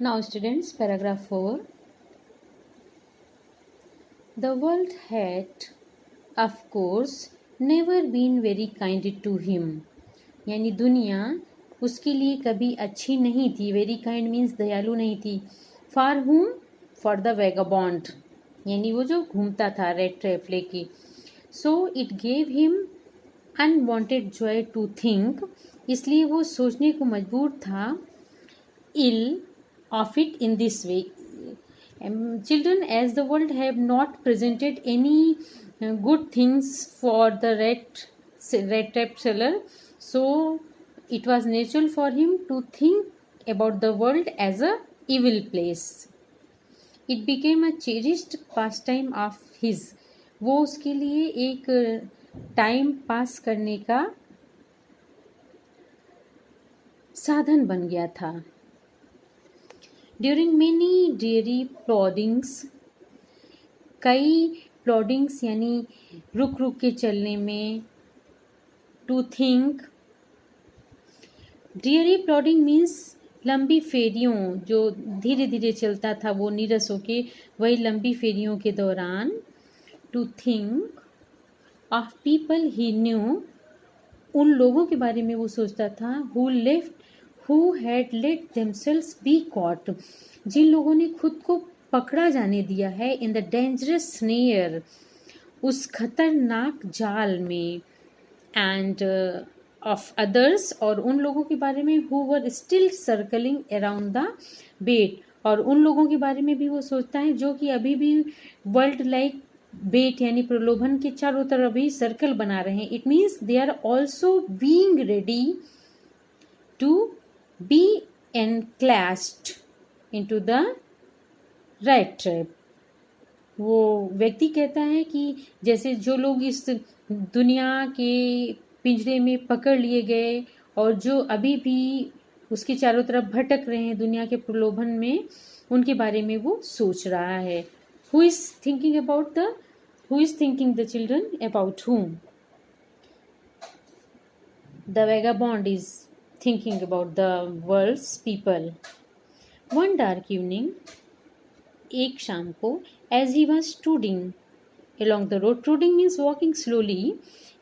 Now, students, paragraph 4. The world had, of course, never been very kind to him. यानी दुनिया उसके लिए कभी अच्छी नहीं थी. वेरी काइंड मीन्स दयालु नहीं थी. फॉर हुम? फॉर द वेगाबॉन्ड, यानी वो जो घूमता था रेड ट्रैप लेके. So it gave him unwanted joy to think, इसलिए वो सोचने को मजबूर था ill of it in this way. Children, as the world have not presented any good things for the red trap seller, so it was natural for him to think about the world as a evil place. It became a cherished pastime of his. वो उसके लिए एक time pass करने का साधन बन गया था. ड्यूरिंग मेनी डेयरी प्लॉडिंग्स, कई प्लॉडिंग्स यानी रुक रुक के चलने में. To think, dreary plodding means लंबी फेरियों, जो धीरे धीरे चलता था वो नीरस होके, वही लंबी फेरियों के दौरान. To think of people he knew, उन लोगों के बारे में वो सोचता था. Who had let themselves be caught, जिन लोगों ने खुद को पकड़ा जाने दिया है. इन द डेंजरस स्नेयर, उस खतरनाक जाल में. एंड ऑफ अदर्स, और उन लोगों के बारे में who were still circling around the bait, और उन लोगों के बारे में भी वो सोचता है जो कि अभी भी वर्ल्ड लाइक बेट यानी प्रलोभन के चारों तरफ भी सर्कल बना रहे हैं. It means they are also being ready to be enclosed into the red trap. वो व्यक्ति कहता है कि जैसे जो लोग इस दुनिया के पिंजरे में पकड़ लिए गए और जो अभी भी उसके चारों तरफ भटक रहे हैं दुनिया के प्रलोभन में, उनके बारे में वो सोच रहा है. Who is thinking the children? About whom? The vagabond is thinking about the world's people. One dark evening, एक शाम को, as he was trudging along the road, trudging means walking slowly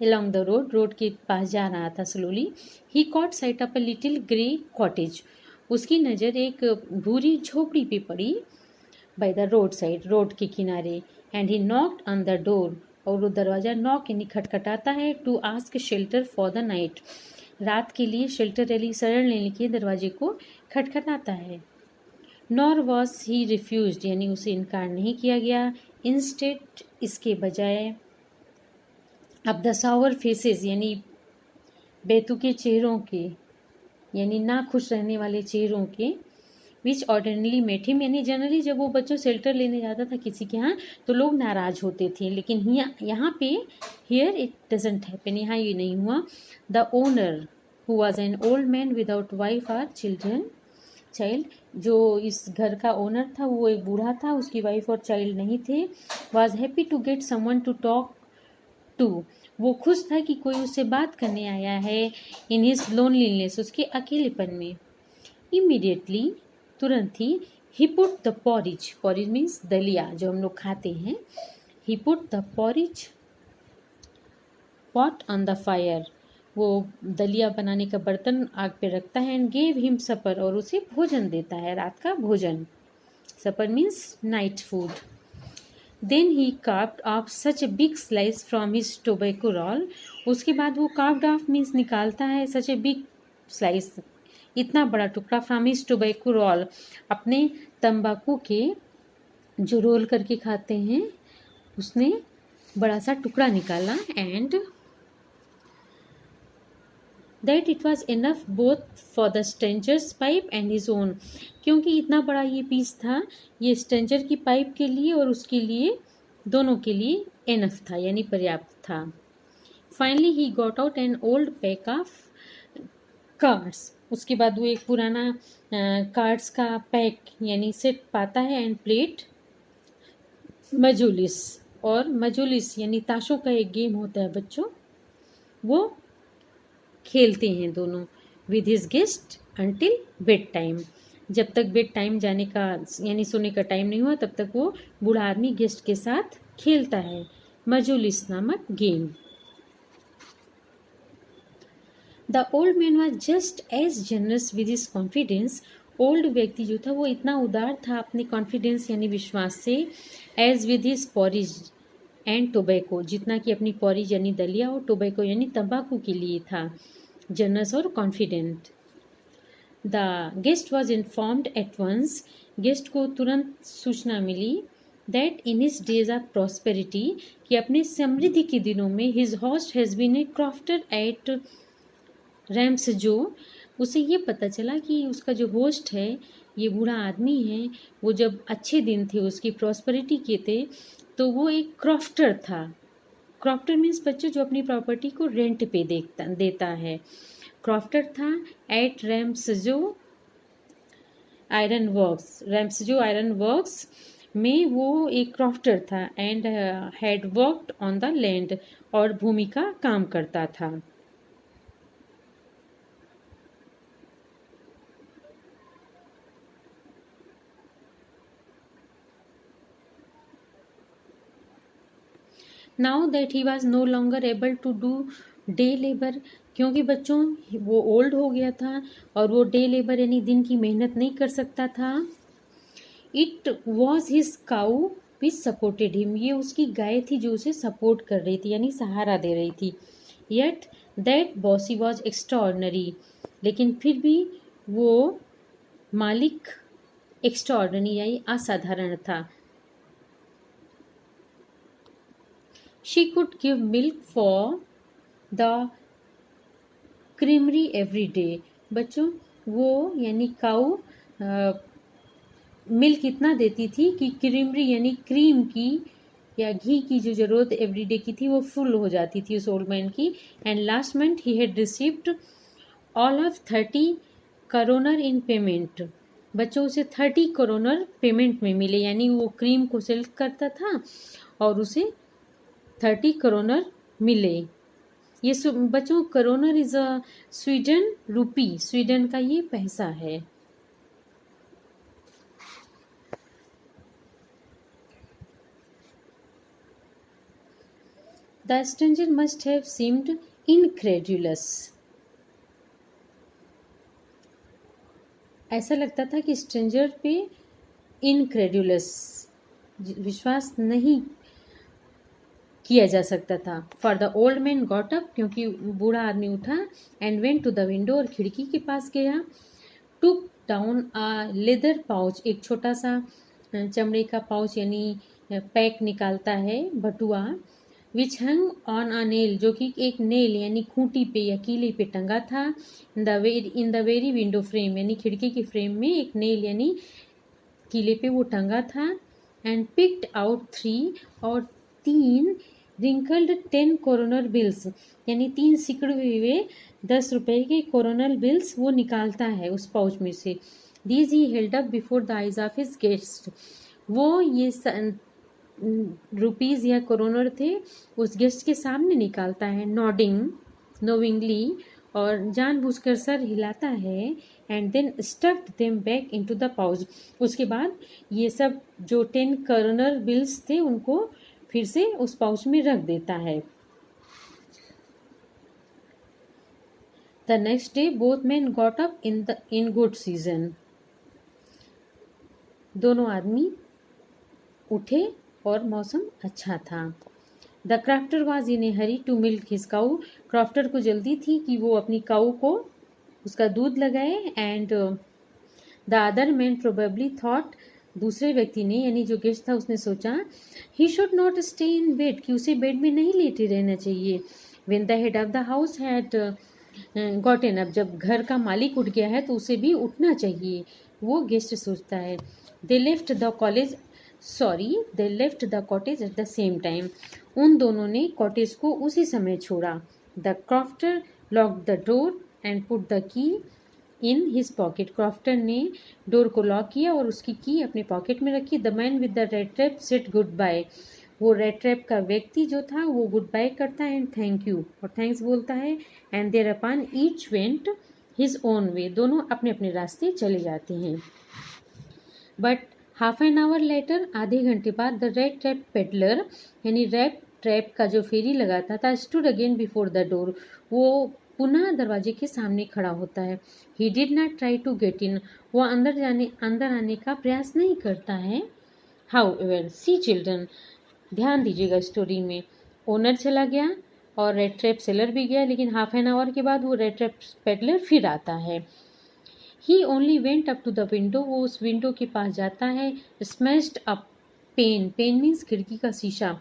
along the road, road के पास जा रहा था slowly, he caught sight of a little grey cottage. उसकी नज़र एक भूरी झोपड़ी पे पड़ी. By the road side, road के किनारे. And he knocked on the door, और वो दरवाज़ा नॉक यानी खटखटाता है. To ask shelter for the night, रात के लिए शेल्टर यानी शरण लेने के दरवाजे को खटखटाता है. नॉर वॉज ही रिफ्यूज्ड, यानी उसे इनकार नहीं किया गया. इंस्टेड, इसके बजाय. अब द सावर फेसेस, यानी बेतुके चेहरों के, यानी ना खुश रहने वाले चेहरों के. विच ऑर्डिनरली मेट हिम, यानी जनरली जब वो बच्चों शेल्टर लेने जाता था किसी के यहाँ तो लोग नाराज होते थे, लेकिन यहाँ पे हियर इट डजंट हैपन, यहाँ ये नहीं हुआ. The owner who was an old man without wife or child, जो इस घर का ओनर था वो एक बूढ़ा था, उसकी वाइफ और चाइल्ड नहीं थे. Was happy to get someone to talk to, वो खुश था कि कोई उससे बात करने आया है. इन हिज लोनलीनेस, उसके अकेलेपन में. इमीडिएटली, तुरंत ही. He put the porridge, porridge means दलिया जो हम लोग खाते हैं. He put the porridge pot on the fire, वो दलिया बनाने का बर्तन आग पे रखता है. एंड गेव हिम सपर, और उसे भोजन देता है, रात का भोजन. Supper means night food. Then he carved off such a big slice from his tobacco roll, उसके बाद वो कार्व्ड ऑफ मीन्स निकालता है. सच ए बिग स्लाइस, इतना बड़ा टुकड़ा. फ्रॉम हिज टोबैको रोल, अपने तंबाकू के जो रोल करके खाते हैं उसने बड़ा सा टुकड़ा निकाला. And that it was enough both for the strangers pipe and his own, क्योंकि इतना बड़ा ये पीस था, ये स्ट्रेंजर की पाइप के लिए और उसके लिए, दोनों के लिए इनफ था, यानी पर्याप्त था. Finally he got out an old pack of cards, उसके बाद वो एक पुराना कार्ड्स का पैक यानी सेट पाता है. एंड प्लेट मजोलिस, और मजोलिस यानी ताशों का एक गेम होता है बच्चों, वो खेलते हैं दोनों. With his guest until bed time, जब तक बेड टाइम जाने का यानी सोने का टाइम नहीं हुआ तब तक वो बूढ़ा आदमी गेस्ट के साथ खेलता है मजोलिस नामक game. The old man was just as generous with his confidence. Old व्यक्ति जो था वो इतना उदार था अपने कॉन्फिडेंस यानी विश्वास से, as with his porridge and tobacco, जितना कि अपनी पॉरिज यानी दलिया और टोबैको यानी तंबाकू के लिए था, जनरस और confident. The guest was informed at once, guest को तुरंत सूचना मिली that in his days of prosperity, कि अपने समृद्धि के दिनों में his host has been a crofter at Ramsjo, उसे ये पता चला कि उसका जो होस्ट है ये बूढ़ा आदमी है, वो जब अच्छे दिन थे उसकी प्रॉस्पेरिटी के थे तो वो एक क्रॉफ्टर था। क्रॉफ्टर मीन्स बच्चों जो अपनी प्रॉपर्टी को रेंट पे देता है, क्रॉफ्टर था at Ramsjo iron works. Ramsjo iron works में वो एक क्रॉफ्टर था and had worked on the land, और भूमि का काम करता था। Now that he was no longer able to do day labour, क्योंकि बच्चों वो ओल्ड हो गया था और वो डे लेबर यानी दिन की मेहनत नहीं कर सकता था। It was his cow which supported him, ये उसकी गाय थी जो उसे सपोर्ट कर रही थी यानी सहारा दे रही थी। Yet that bossy was extraordinary, लेकिन फिर भी वो मालिक एक्स्ट्राऑर्डनरी यानी असाधारण था। She could give milk for the creamery every day. बच्चों वो यानी काऊ मिल्क इतना देती थी कि क्रीमरी यानी क्रीम की या घी की जो ज़रूरत एवरीडे की थी वो फुल हो जाती थी उस ओल्ड मैन की। And last month he had received all of 30 kronor in payment. बच्चों उसे 30 करोनर पेमेंट में मिले, यानी वो क्रीम को सेल करता था और उसे 30 करोनर मिले। ये बच्चों kronor is a Sweden rupee, Sweden का ये पैसा है। The stranger must have seemed incredulous, ऐसा लगता था कि स्ट्रेंजर पे इनक्रेड्यूलस विश्वास नहीं किया जा सकता था। For the old man got up, क्योंकि बूढ़ा आदमी उठा, and went to the window, और खिड़की के पास गया। Took down a leather pouch, एक छोटा सा चमड़े का पाउच यानी पैक निकालता है बटुआ, विच हंग ऑन अ नेल, जो कि एक नेल यानी खूंटी पे या कीले पे टंगा था। In the very window frame, यानी खिड़की के फ्रेम में एक नेल यानी कीले पे वो टंगा था। एंड पिक्ड आउट 3, और 3 रिंकल्ड 10 कोरोनर बिल्स, यानी 3 सिकड़े हुए 10 रुपए के कोरोनल बिल्स वो निकालता है उस पाउच में से। These he held up before the eyes of his guest, वो ये रुपीज़ या कोरोनर थे उस गेस्ट के सामने निकालता है, नॉडिंग नोविंगली, और जानबूझकर सर हिलाता है। And then stuffed them back into the pouch, उसके बाद ये सब जो 10 करोनर बिल्स थे उनको फिर से उस पाउच में रख देता है। The next day both man got up in good season, दोनों आदमी उठे और मौसम अच्छा था। The crofter was in a hurry to milk his cow, crofter को जल्दी थी कि वो अपनी काऊ को उसका दूध लगाए। And the other man probably thought, दूसरे व्यक्ति ने यानी जो गेस्ट था उसने सोचा, he should not stay in bed, कि उसे बेड में नहीं लेटे रहना चाहिए। When the head of the house had gotten up, जब घर का मालिक उठ गया है तो उसे भी उठना चाहिए, वो गेस्ट सोचता है। They left the cottage at the same time, उन दोनों ने कॉटेज को उसी समय छोड़ा। The crofter lock the door and put the key in his pocket, crofter ने डोर को लॉक किया और उसकी की अपने पॉकेट में रखी। The man with the red trap said goodbye, वो रेड ट्रैप का व्यक्ति जो था वो गुड बाय करता है एंड थैंक यू और थैंक्स बोलता है। And thereupon each went his own way, दोनों अपने अपने रास्ते चले जाते हैं। But half an hour later, आधे घंटे बाद, द रेड ट्रैप पेडलर यानी रेड ट्रैप का जो फेरी लगाता था, stood again before the door, वो पुनः दरवाजे के सामने खड़ा होता है। He did not try to get in, वो अंदर आने का प्रयास नहीं करता है। हाउ एवर, सी चिल्ड्रन, ध्यान दीजिएगा स्टोरी में, ओनर चला गया और रेड ट्रैप सेलर भी गया, लेकिन हाफ एन आवर के बाद वो रेड ट्रैप पेडलर फिर आता है। He only went up to the window, वो उस विंडो के पास जाता है। Smashed up pane, pane means खिड़की का शीशा,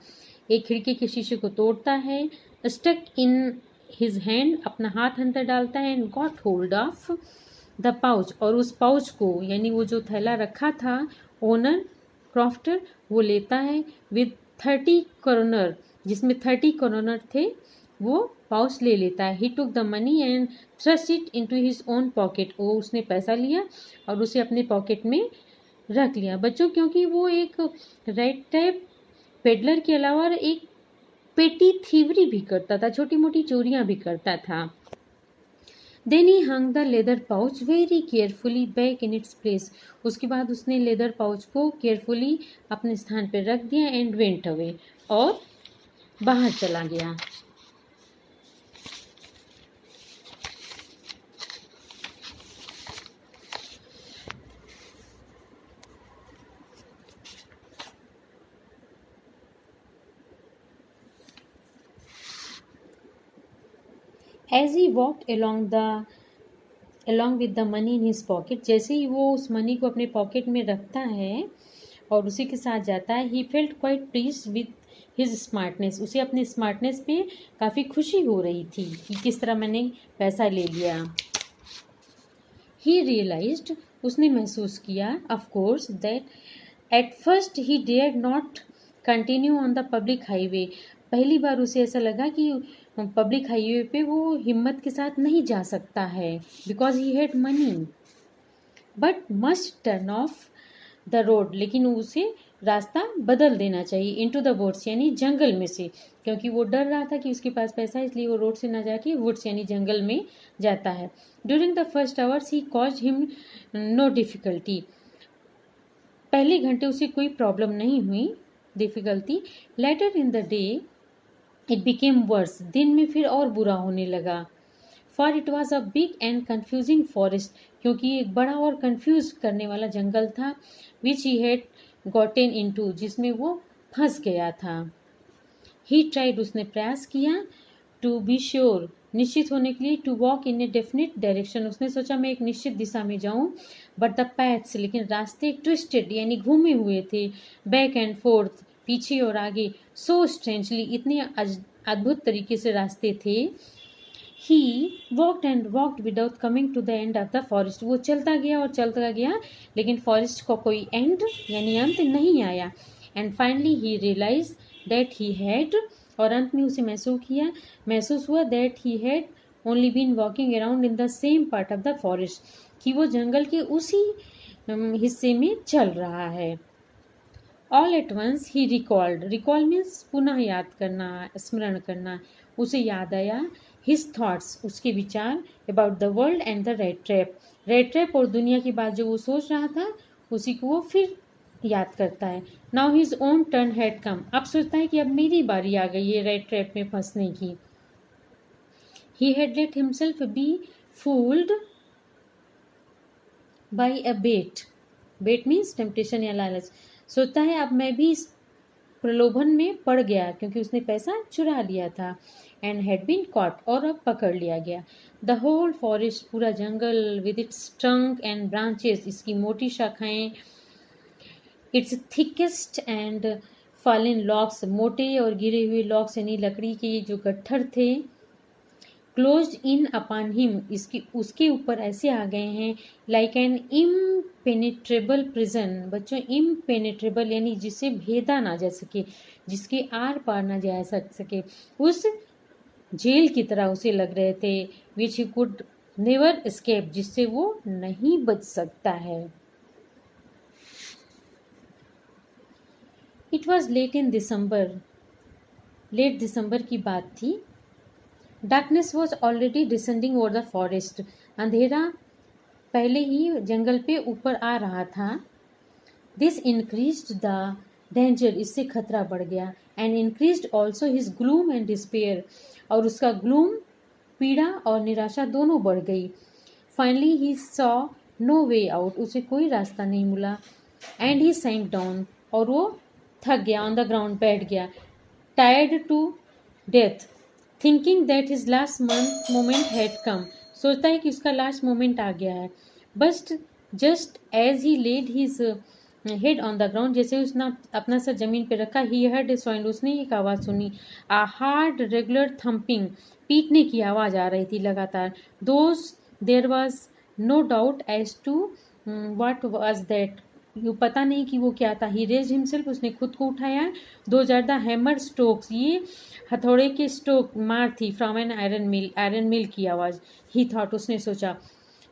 एक खिड़की के शीशे को तोड़ता है। स्टक इन हिज हैंड, अपना हाथ अंदर डालता है। And got hold of the pouch, और उस पाउच को यानी वो जो थैला रखा था ओनर क्रॉफ्टर, वो लेता है। विद 30 करोनर, जिसमें 30 करोनर थे, वो पाउच ले लेता है। He took the money and thrust it into his own pocket, वो उसने पैसा लिया और उसे अपने पॉकेट में रख लिया। बच्चों, क्योंकि वो एक रेड टैप पेडलर के अलावा एक पेटी थीवरी भी करता था, छोटी मोटी चोरियां भी करता था। Then he hung the leather pouch very carefully back in its place, उसके बाद उसने लेदर पाउच को केयरफुली अपने स्थान पर रख दिया। एंड वेंट अवे, और बाहर चला गया। As he walked along with the money in his pocket, जैसे ही वो उस मनी को अपने पॉकेट में रखता है और उसी के साथ जाता है, he felt quite pleased with his smartness, उसे अपने स्मार्टनेस पे काफ़ी खुशी हो रही थी कि किस तरह मैंने पैसा ले लिया। He realized, उसने महसूस किया, of course, that at first he dared not continue on the public highway, पहली बार उसे ऐसा लगा कि पब्लिक हाईवे पे वो हिम्मत के साथ नहीं जा सकता है, because he had money, but must turn off the road, लेकिन उसे रास्ता बदल देना चाहिए। इनटू द वुड्स यानी जंगल में से, क्योंकि वो डर रहा था कि उसके पास पैसा है, इसलिए वो रोड से ना जाके वुड्स यानी जंगल में जाता है। During the first hours he caused him no difficulty, पहले घंटे उसे कोई प्रॉब्लम नहीं हुई, difficulty. Later in the day it became worse, दिन में फिर और बुरा होने लगा। For it was a big and confusing forest, क्योंकि एक बड़ा और कन्फ्यूज करने वाला जंगल था। विच ही हैड गॉटेन इनटू, जिसमें वो फंस गया था। ही ट्राइड, उसने प्रयास किया। टू बी श्योर, निश्चित होने के लिए। To walk in a definite direction, उसने सोचा मैं एक निश्चित दिशा में जाऊं। बट द पैथ्स, लेकिन रास्ते ट्विस्टेड यानी घूमे हुए थे। बैक एंड फोर्थ, पीछे और आगे। सो स्ट्रेंजली, इतने अद्भुत तरीके से रास्ते थे। He walked and walked without coming to the end of the forest, वो चलता गया लेकिन फॉरेस्ट का कोई एंड यानी अंत नहीं आया। And finally he realise that he had, और अंत में उसे महसूस हुआ that he had only been walking around in the same part of the forest, कि वो जंगल के उसी हिस्से में चल रहा है। All at once he recalled, recall means पुनः याद करना, स्मरण करना। उसे याद आया हिज थॉट्स, उसके विचार, about the world and the red trap और दुनिया की बात जो वो सोच रहा था, उसी को वो फिर याद करता है। Now his own turn had come, अब सोचता है कि अब मेरी बारी आ गई है रेड ट्रैप में फंसने की। He had let himself be fooled by a bait means temptation या लालच। सोचता है अब मैं भी इस प्रलोभन में पड़ गया, क्योंकि उसने पैसा चुरा लिया था। एंड हैड बीन कॉट, और अब पकड़ लिया गया। द होल फॉरेस्ट, पूरा जंगल, with its trunk and branches, इसकी मोटी शाखाएं, its thickest and fallen logs, मोटे और गिरे हुए लॉक्स यानी लकड़ी के जो गट्ठर थे। क्लोज्ड इन अपॉन हिम, इसकी उसके ऊपर ऐसे आ गए हैं। लाइक एन इम्पेनेट्रेबल प्रिजन, बच्चों इम्पेनेट्रेबल यानी जिसे भेदा ना जा सके, जिसके आर पार ना जा सके, उस जेल की तरह उसे लग रहे थे। विच ही कुड नेवर एस्केप, जिससे वो नहीं बच सकता है। इट वॉज लेट दिसंबर की बात थी। Darkness was already descending over the forest, अंधेरा पहले ही जंगल पे ऊपर आ रहा था। दिस इंक्रीज्ड द डेंजर, इससे खतरा बढ़ गया। And increased also his gloom and despair, और उसका ग्लूम, पीड़ा और निराशा दोनों बढ़ गई। Finally he saw no way out, उसे कोई रास्ता नहीं मिला। एंड ही सैंक डाउन, और वो थक गया, ऑन द ग्राउंड बैठ गया। Tired to death, thinking that his last moment had come, सोचता है कि उसका लास्ट मोमेंट आ गया है। But just as he laid his head on the ground, जैसे उसने अपना सर जमीन पे रखा, ही हर्ड ए साउंड, उसने एक आवाज़ सुनी। आ हार्ड रेगुलर थम्पिंग, पीटने की आवाज़ आ रही थी लगातार। Those there was no doubt as to what was that, यू पता नहीं कि वो क्या था। ही रेज हिमसेल्फ, उसने खुद को उठाया। दो द हैमर स्ट्रोक्स, ये हथौड़े के स्ट्रोक मार थी। फ्रॉम एन आयरन मिल की आवाज़। ही थॉट, उसने सोचा।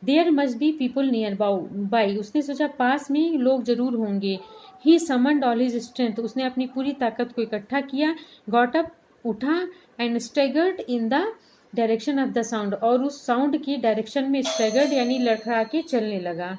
There must be people nearby, उसने सोचा पास में लोग जरूर होंगे। He summoned all his strength, उसने अपनी पूरी ताकत को इकट्ठा किया। गॉट अप, उठा। And staggered in the direction of the sound, और उस साउंड की डायरेक्शन में स्टेगर्ड यानी लड़खड़ा के चलने लगा।